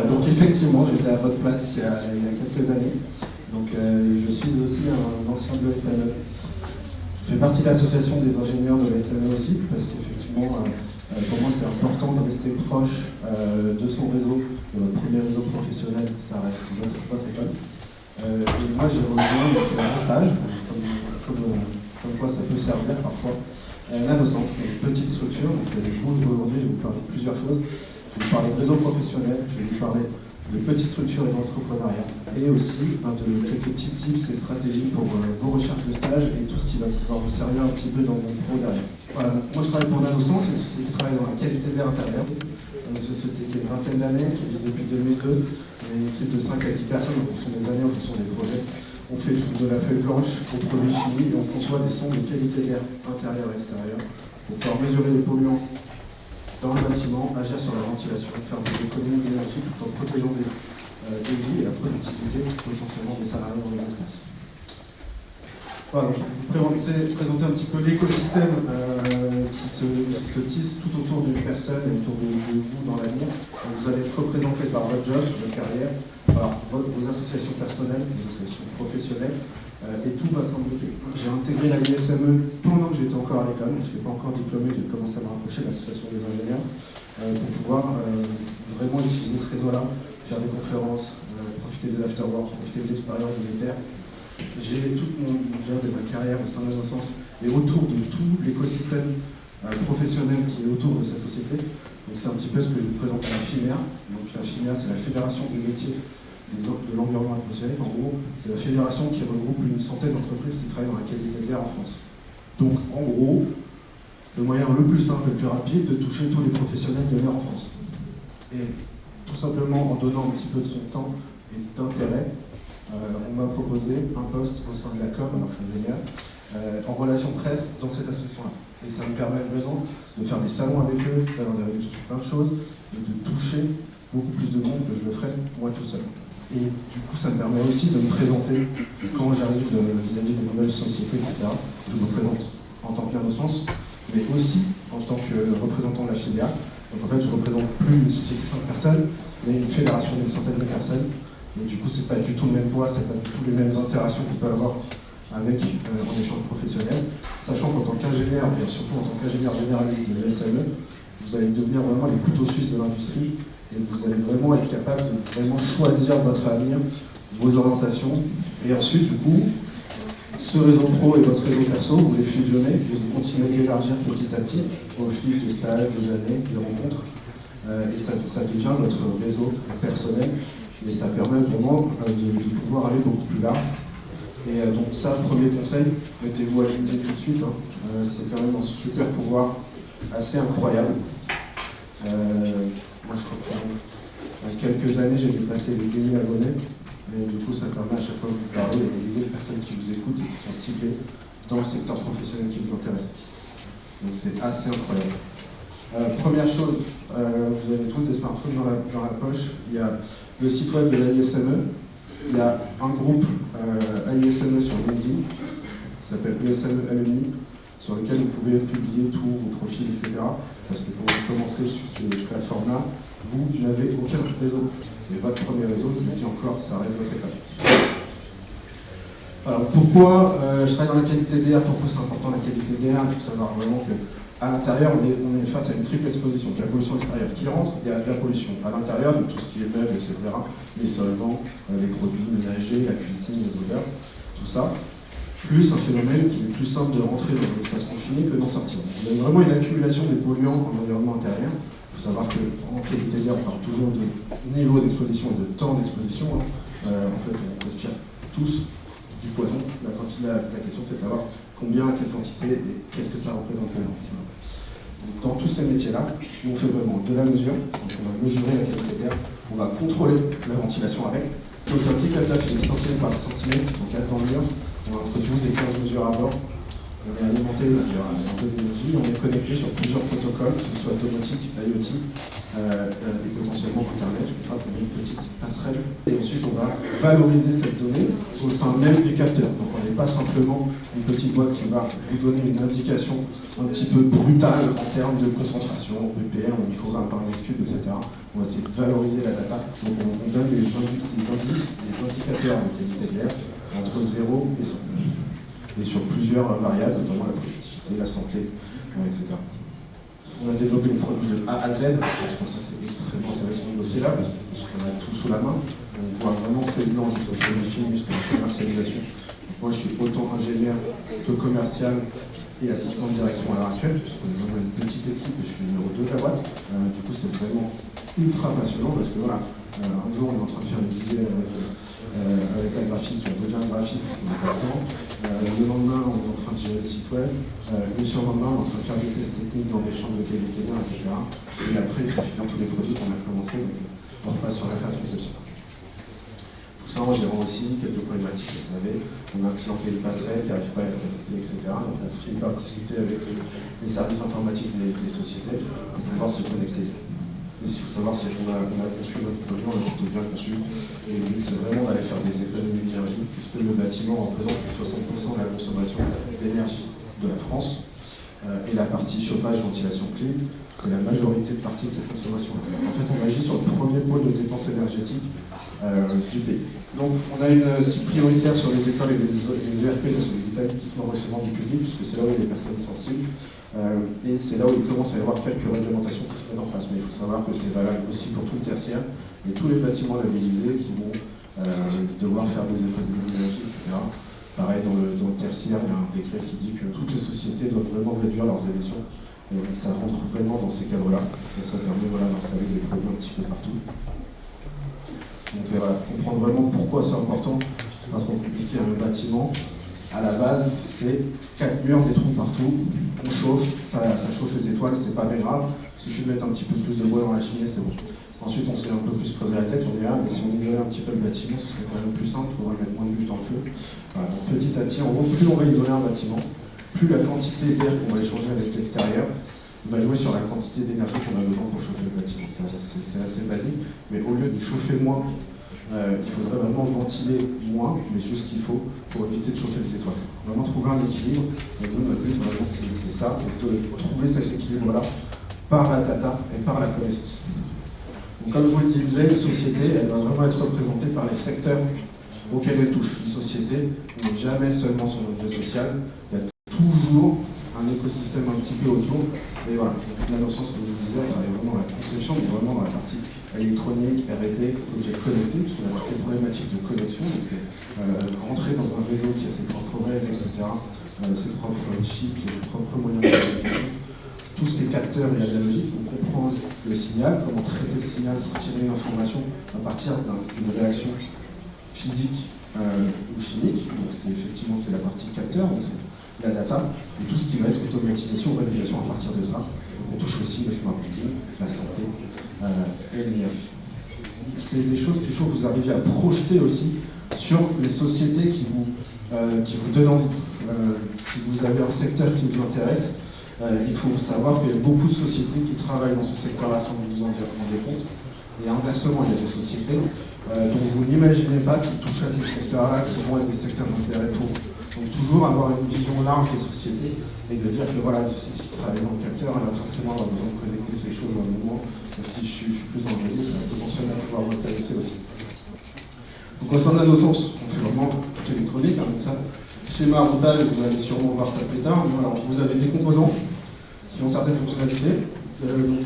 Donc effectivement, j'étais à votre place il y a quelques années. Donc je suis aussi un ancien de l'ESME. Je fais partie de l'association des ingénieurs de l'ESME aussi, parce qu'effectivement, pour moi c'est important de rester proche de son réseau, de votre premier réseau professionnel, ça reste votre école. Et moi j'ai rejoint un stage, comme quoi ça peut servir parfois. Nanosens, qui est une petite structure, donc du coup aujourd'hui je vais vous parler de plusieurs choses. Je vais vous parler de réseau professionnel, je vais vous parler de petites structures et d'entrepreneuriat, et aussi de quelques petits tips et stratégies pour vos recherches de stage et tout ce qui va pouvoir vous servir un petit peu dans mon pro derrière. Voilà, moi je travaille pour Nanosens, c'est une société qui travaille dans la qualité de l'air intérieur. Une société qui a une vingtaine d'années, qui existe depuis 2002, une équipe de 5 à 10 personnes en fonction des années, en fonction des projets. On fait de la feuille blanche aux produits finis et on conçoit des sondes de qualité d'air intérieur et extérieur pour faire mesurer les polluants dans le bâtiment, agir sur la ventilation, faire des économies d'énergie tout en protégeant des vies et la productivité potentiellement des salariés dans les espaces. Voilà, donc vous présenter un petit peu l'écosystème qui se tisse tout autour d'une personne et autour de vous dans l'avenir. Vous allez être représenté par votre job, votre carrière, par vos associations personnelles, vos associations professionnelles, et tout va s'imbriquer. J'ai intégré la ISME pendant que j'étais encore à l'école, je n'étais pas encore diplômé, j'ai commencé à me rapprocher de l'association des ingénieurs pour pouvoir vraiment utiliser ce réseau-là, faire des conférences, profiter des afterworks, profiter de l'expérience de mes pairs. J'ai tout mon job et ma carrière au sein de Nanosens et autour de tout l'écosystème professionnel qui est autour de cette société. Donc c'est un petit peu ce que je vous présente à la FIMEA. Donc la FIMEA, c'est la Fédération des métiers de l'environnement atmosphérique. En gros, c'est la fédération qui regroupe une centaine d'entreprises qui travaillent dans la qualité de l'air en France. Donc en gros, c'est le moyen le plus simple et le plus rapide de toucher tous les professionnels de l'air en France. Et tout simplement en donnant un petit peu de son temps et d'intérêt, on m'a proposé un poste au sein de la com, alors je suis ingénieur, en relation presse dans cette association-là. Et ça me permet vraiment de faire des salons avec eux, d'avoir des réductions sur plein de choses, et de toucher beaucoup plus de monde que je le ferais moi tout seul. Et du coup, ça me permet aussi de me présenter quand j'arrive vis-à-vis de nouvelles sociétés, etc. Je me présente en tant que Nanosens, mais aussi en tant que représentant de la filière. Donc en fait, je ne représente plus une société de 5 personnes, mais une fédération d'une centaine de personnes. Et du coup, c'est pas du tout le même poids, c'est pas du tout les mêmes interactions qu'on peut avoir avec en échange professionnel. Sachant qu'en tant qu'ingénieur, et surtout en tant qu'ingénieur généraliste de l'ESME, vous allez devenir vraiment les couteaux suisses de l'industrie et vous allez vraiment être capable de vraiment choisir votre avenir, vos orientations. Et ensuite, du coup, ce réseau pro et votre réseau perso, vous les fusionnez et vous continuez d'élargir petit à petit au fil des stages, des années, des rencontres. Et ça devient votre réseau personnel. Et ça permet vraiment de pouvoir aller beaucoup plus large. Et donc ça, premier conseil, mettez-vous à LinkedIn tout de suite. C'est quand même un super pouvoir assez incroyable. Moi, je crois qu'il y a quelques années, j'ai dépassé les 10 000 abonnés. Et du coup, ça permet à chaque fois que vous parlez, il y a des personnes qui vous écoutent et qui sont ciblées dans le secteur professionnel qui vous intéresse. Donc c'est assez incroyable. Première chose, vous avez tous des smartphones dans la poche. Il y a le site web de l'AISME. Il y a un groupe AISME sur LinkedIn qui s'appelle ESME Alumni, sur lequel vous pouvez publier tous vos profils, etc. Parce que quand vous commencez sur ces plateformes-là, vous n'avez aucun réseau. Et votre premier réseau, je vous le dis encore, ça reste votre étape. Alors pourquoi je travaille dans la qualité de l'air, pourquoi c'est important la qualité de l'air? Il faut savoir vraiment que à l'intérieur, on est face à une triple exposition. Il y a la pollution extérieure qui rentre, il y a la pollution à l'intérieur, de tout ce qui est meubles, etc., les solvants, les produits ménagers, la cuisine, les odeurs, tout ça, plus un phénomène qui est plus simple de rentrer dans un espace confiné que d'en sortir. Il y a vraiment une accumulation des polluants en environnement intérieur. Il faut savoir qu'en qualité d'air, on parle toujours de niveau d'exposition et de temps d'exposition. En fait, on respire tous du poison. La question, c'est de savoir combien, à quelle quantité et qu'est-ce que ça représente pour nous. Dans tous ces métiers-là, on fait vraiment de la mesure, donc on va mesurer la qualité de l'air, on va contrôler la ventilation avec. Donc c'est un petit capteur qui est 10 cm par centimètre, qui s'encadre dans le mur. On a entre 12 et 15 mesures à bord. On est alimenté, donc il y a un peu d'énergie. On est connecté sur plusieurs protocoles, que ce soit domotique, IoT, et potentiellement Internet, une fois qu'on a une petite passerelle. Et ensuite, on va valoriser cette donnée au sein même du capteur. Donc on n'est pas simplement une petite boîte qui va vous donner une indication un petit peu brutale en termes de concentration, BPM, microgrammes par mètre cube, etc. On va essayer de valoriser la data. Donc on donne des indices, des indicateurs de qualité de l'air entre 0 et 100. Et sur plusieurs variables, notamment la productivité, la santé, etc. On a développé le produit de A à Z, c'est pour ça que c'est extrêmement intéressant de bosser là, parce qu'on a tout sous la main. On voit vraiment fait de blanc jusqu'au produit fini, jusqu'à la commercialisation. Donc moi, je suis autant ingénieur que commercial et assistant de direction à l'heure actuelle, puisqu'on est vraiment une petite équipe et je suis le numéro 2 de la boîte. Du coup, c'est vraiment ultra passionnant parce que voilà, un jour, on est en train de faire une vidéo avec la graphiste, on devient graphiste, on n'a pas le temps. Le lendemain, on est en train de gérer le site web. Le surlendemain, on est en train de faire des tests techniques dans des chambres de qualité, etc. Et après, il faut finir tous les produits qu'on a commencé. Donc, on repasse sur la phase conception. Tout ça en gérant aussi quelques problématiques SAV. On a un client qui est le passerelle, qui n'arrive pas à être connecté, etc. Donc, on finit par discuter avec les services informatiques des sociétés pour pouvoir se connecter. Et ce qu'il faut savoir, c'est qu'on a conçu notre produit, on l'a plutôt bien conçu. Et le but, c'est vraiment d'aller faire des économies d'énergie, puisque le bâtiment représente plus de 60% de la consommation d'énergie de la France. Et la partie chauffage, ventilation, clim, c'est la majorité de partie de cette consommation. En fait, on agit sur le premier pôle de dépenses énergétiques du pays. Donc, on a une cible prioritaire sur les écoles et les ERP, donc c'est les établissements recevant du public, puisque c'est là où il y a des personnes sensibles. Et c'est là où il commence à y avoir quelques réglementations qui se mettent en place. Mais il faut savoir que c'est valable aussi pour tout le tertiaire et tous les bâtiments labellisés qui vont devoir faire des économies d'énergie, etc. Pareil, dans le tertiaire, il y a un décret qui dit que toutes les sociétés doivent vraiment réduire leurs émissions. Et donc ça rentre vraiment dans ces cadres-là. Et ça permet d'installer des produits un petit peu partout. Donc voilà, comprendre vraiment pourquoi c'est important. C'est pas trop compliqué, un bâtiment. À la base, c'est 4 murs, des trous partout, on chauffe, ça chauffe les étoiles, c'est pas bien grave, il suffit de mettre un petit peu plus de bois dans la cheminée, c'est bon. Ensuite, on s'est un peu plus creusé la tête, on est là, mais si on isolait un petit peu le bâtiment, ce serait quand même plus simple, il faudrait mettre moins de bûches dans le feu. Voilà, donc petit à petit, en gros, plus on va isoler un bâtiment, plus la quantité d'air qu'on va échanger avec l'extérieur va jouer sur la quantité d'énergie qu'on a besoin pour chauffer le bâtiment. C'est assez basique, mais au lieu de chauffer moins, il faudrait vraiment ventiler moins, mais juste ce qu'il faut pour éviter de chauffer les étoiles. Vraiment trouver un équilibre, et nous, notre but, vraiment, c'est ça, de trouver cet équilibre-là par la data et par la connaissance. Donc, comme je vous le disais, une société, elle va vraiment être représentée par les secteurs auxquels elle touche. Une société n'est jamais seulement son objet social, il y a toujours un écosystème un petit peu autour. Et voilà, la notion, ce que je vous disais, elle travaille vraiment dans la conception, mais vraiment dans la partie électronique, R&D, objets connectés, puisqu'on a des problématiques de connexion, donc rentrer dans un réseau qui a ses propres règles, etc., ses propres chips, ses propres moyens de communication, tout ce qui est capteur et analogique, on comprend le signal, comment traiter le signal pour tirer une information à partir d'une réaction physique ou chimique, donc effectivement c'est la partie capteur, donc c'est la data, et tout ce qui va être automatisation, réalisation à partir de ça. On touche aussi le smart building, la santé et l'énergie. C'est des choses qu'il faut que vous arriviez à projeter aussi sur les sociétés qui vous donnent envie. Si vous avez un secteur qui vous intéresse, il faut savoir qu'il y a beaucoup de sociétés qui travaillent dans ce secteur-là sans que vous en rendez compte. Et inversement, il y a des sociétés dont vous n'imaginez pas qui touchent à ces secteurs-là, qui vont être des secteurs d'intérêt pour vous. Donc toujours avoir une vision large des sociétés et de dire que voilà, une société qui travaille dans le capteur, elle va forcément avoir besoin de connecter ces choses dans le moment. Donc, si je suis plus dans le réseau, ça va potentiellement pouvoir m'intéresser aussi. Donc au sein d'Innosens, on fait vraiment tout électronique, hein, donc ça. Schéma routage, vous allez sûrement voir ça plus tard. Mais voilà, vous avez des composants qui ont certaines fonctionnalités. Donc,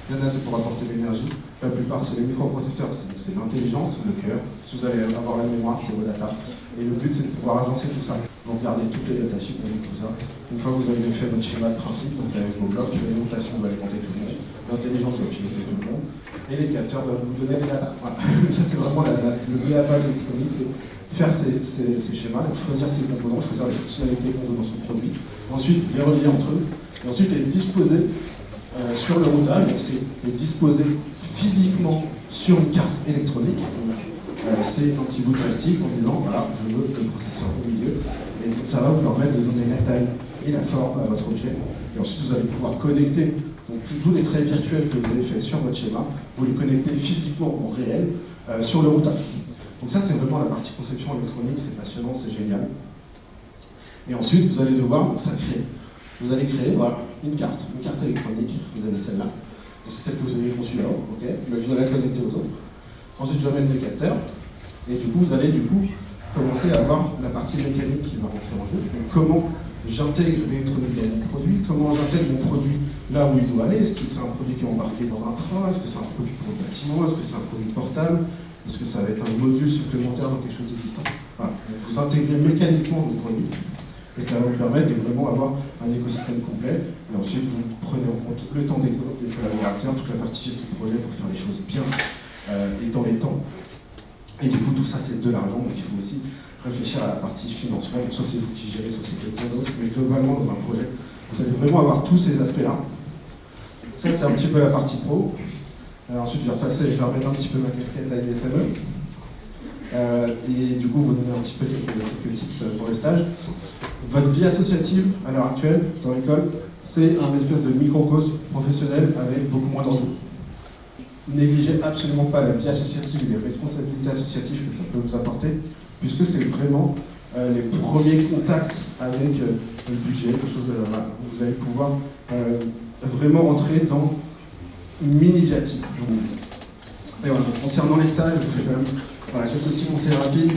il y en a, c'est pour apporter l'énergie. La plupart, c'est les microprocesseurs, c'est l'intelligence, le cœur. Si vous allez avoir la mémoire, c'est vos data. Et le but, c'est de pouvoir agencer tout ça. Donc, garder toutes les datasheets avec tout ça. Une fois que vous avez fait votre schéma de principe, donc avec vos blocs, l'alimentation va alimenter tout le monde. L'intelligence va piloter tout le monde. Et les capteurs doivent vous donner les data. Voilà. Ça, c'est vraiment le BABA de l'électronique, c'est faire ces schémas, choisir ses composants, choisir les fonctionnalités qu'on veut dans son produit. Ensuite, les relier entre eux. Et ensuite, les disposer sur le routage, donc c'est les disposer physiquement sur une carte électronique. C'est un petit bout de plastique en disant voilà, je veux le processeur au milieu. Et donc ça va vous permettre de donner la taille et la forme à votre objet. Et ensuite, vous allez pouvoir connecter donc, tous les traits virtuels que vous avez fait sur votre schéma, vous les connectez physiquement en réel sur le routage. Donc ça, c'est vraiment la partie conception électronique, c'est passionnant, c'est génial. Et ensuite, vous allez devoir ça créer. Vous allez créer voilà, une carte électronique, vous avez celle-là. C'est celle que vous avez conçue là-haut, ok. Je vais la connecter aux autres. Ensuite, je vais mettre mes capteurs. Et du coup, vous allez commencer à avoir la partie mécanique qui va rentrer en jeu. Donc, comment j'intègre l'électronique dans mon produit, comment j'intègre mon produit là où il doit aller. Est-ce que c'est un produit qui est embarqué dans un train? Est-ce que c'est un produit pour le bâtiment? Est-ce que c'est un produit portable? Est-ce que ça va être un module supplémentaire dans quelque chose d'existant? Voilà. Vous intégrez mécaniquement vos produits. Et ça va vous permettre de vraiment avoir un écosystème complet. Et ensuite, vous prenez en compte le temps des collaborateurs, toute la partie gestion de projet pour faire les choses bien et dans les temps. Et du coup, tout ça, c'est de l'argent. Donc, il faut aussi réfléchir à la partie financement. Donc, soit c'est vous qui gérez, soit c'est quelqu'un d'autre. Mais globalement, dans un projet, vous allez vraiment avoir tous ces aspects-là. Ça, c'est un petit peu la partie pro. Ensuite, je vais remettre un petit peu ma casquette à ISME. Et du coup, vous donner un petit peu quelques tips pour les stages. Votre vie associative, à l'heure actuelle, dans l'école, c'est un espèce de microcosme professionnel avec beaucoup moins d'enjeux. Négligez absolument pas la vie associative et les responsabilités associatives que ça peut vous apporter, puisque c'est vraiment les premiers contacts avec le budget, quelque chose de là. Vous allez pouvoir vraiment rentrer dans une mini-viatique. Et voilà, concernant les stages, je vous fais quand même quelques petits conseils rapides.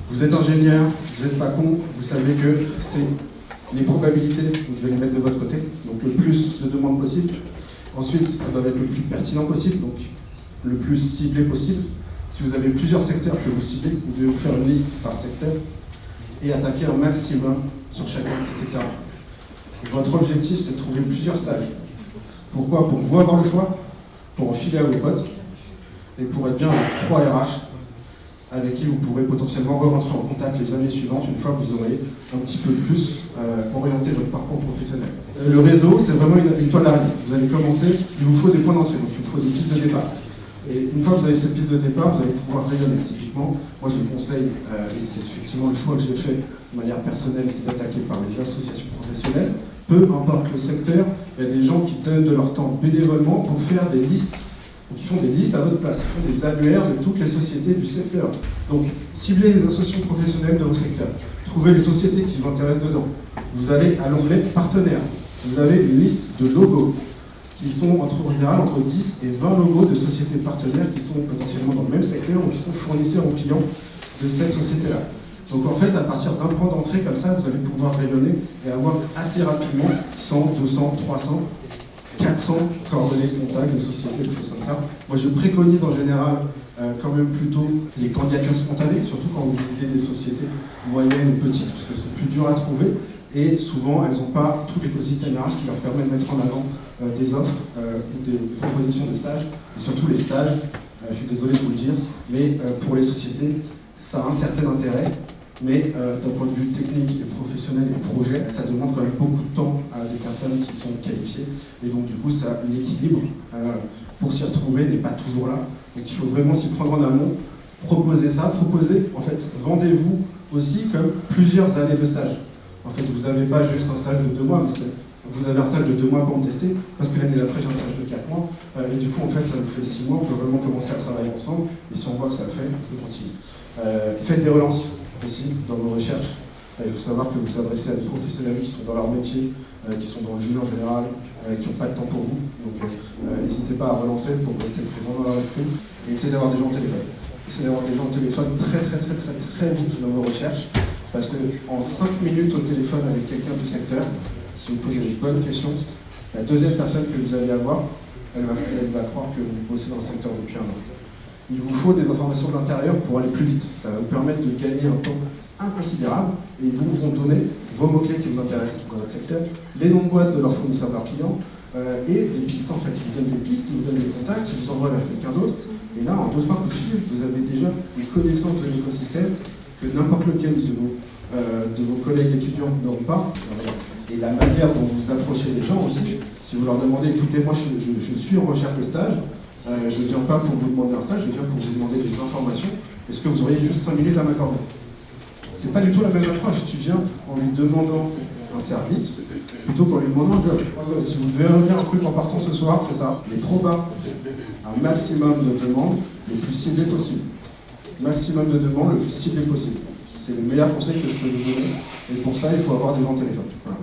Vous êtes ingénieur, vous n'êtes pas con, vous savez que c'est les probabilités, vous devez les mettre de votre côté, donc le plus de demandes possible. Ensuite, elles doivent être le plus pertinent possible, donc le plus ciblé possible. Si vous avez plusieurs secteurs que vous ciblez, vous devez vous faire une liste par secteur et attaquer un maximum sur chacun de ces secteurs. Votre objectif, c'est de trouver plusieurs stages. Pourquoi? Pour vous avoir le choix, pour enfiler à vos potes, et pour être bien avec 3 RH avec qui vous pourrez potentiellement re-rentrer en contact les années suivantes une fois que vous aurez un petit peu plus orienté votre parcours professionnel. Le réseau, c'est vraiment une toile d'araignée. Vous allez commencer, il vous faut des points d'entrée, donc il vous faut des pistes de départ. Et une fois que vous avez cette piste de départ, vous allez pouvoir rayonner. Typiquement, moi je vous conseille, et c'est effectivement le choix que j'ai fait de manière personnelle, c'est d'attaquer par les associations professionnelles. Peu importe le secteur, il y a des gens qui donnent de leur temps bénévolement pour faire des listes. Donc ils font des listes à votre place, ils font des annuaires de toutes les sociétés du secteur. Donc ciblez les associations professionnelles de vos secteurs, trouvez les sociétés qui vous intéressent dedans. Vous allez à l'onglet partenaires, vous avez une liste de logos qui sont en général entre 10 et 20 logos de sociétés partenaires qui sont potentiellement dans le même secteur ou qui sont fournisseurs ou clients de cette société-là. Donc en fait, à partir d'un point d'entrée comme ça, vous allez pouvoir rayonner et avoir assez rapidement 100, 200, 300, 400 coordonnées de contact, de sociétés, des choses comme ça. Moi, je préconise en général quand même plutôt les candidatures spontanées, surtout quand vous visez des sociétés moyennes ou petites, parce qu'elles sont plus dures à trouver, et souvent, elles n'ont pas tout l'écosystème RH qui leur permet de mettre en avant des offres ou des propositions de stages, et surtout les stages, je suis désolé de vous le dire, mais pour les sociétés, ça a un certain intérêt, mais d'un point de vue technique et professionnel et projet, ça demande quand même beaucoup de temps à des personnes qui sont qualifiées. Et donc du coup, l'équilibre pour s'y retrouver n'est pas toujours là. Donc il faut vraiment s'y prendre en amont, proposer ça, en fait, vendez-vous aussi comme plusieurs années de stage. En fait, vous n'avez pas juste un stage de 2 mois, mais vous avez un stage de 2 mois pour me tester, parce que l'année d'après j'ai un stage de 4 mois, et du coup en fait ça vous fait 6 mois, on peut vraiment commencer à travailler ensemble, et si on voit que ça fait, on peut continuer. Faites des relances aussi dans vos recherches. Il faut savoir que vous vous adressez à des professionnels qui sont dans leur métier, qui sont dans le jus en général, qui n'ont pas de temps pour vous. Donc n'hésitez pas à relancer pour rester présent dans leur esprit et essayez d'avoir des gens au téléphone. Essayez d'avoir des gens au téléphone très vite dans vos recherches, parce qu'en 5 minutes au téléphone avec quelqu'un du secteur, si vous posez les bonnes questions, la deuxième personne que vous allez avoir, elle va croire que vous bossez dans le secteur depuis 1 an. Il vous faut des informations de l'intérieur pour aller plus vite. Ça va vous permettre de gagner un temps inconsidérable et ils vous vont donner vos mots-clés qui vous intéressent dans votre secteur, les noms de boîtes de leurs fournisseurs, de leurs clients et des pistes en fait. Ils vous donnent des pistes, ils vous donnent des contacts, ils vous envoient vers quelqu'un d'autre. Et là, en 2-3 coups de fil, vous avez déjà une connaissance de l'écosystème que n'importe lequel de vos collègues étudiants n'ont pas. Et la manière dont vous approchez les gens aussi, si vous leur demandez, écoutez, moi je suis en recherche de stage, je ne viens pas pour vous demander un stage, je viens pour vous demander des informations. Est-ce que vous auriez juste 5 minutes à m'accorder? C'est pas du tout la même approche. Tu viens en lui demandant un service, plutôt qu'en lui demandant un job. Si vous devez revenir un truc en partant ce soir, c'est ça, les probas, un maximum de demandes le plus ciblé possible. Maximum de demandes le plus ciblé possible. C'est le meilleur conseil que je peux vous donner, et pour ça, il faut avoir des gens au téléphone. Voilà.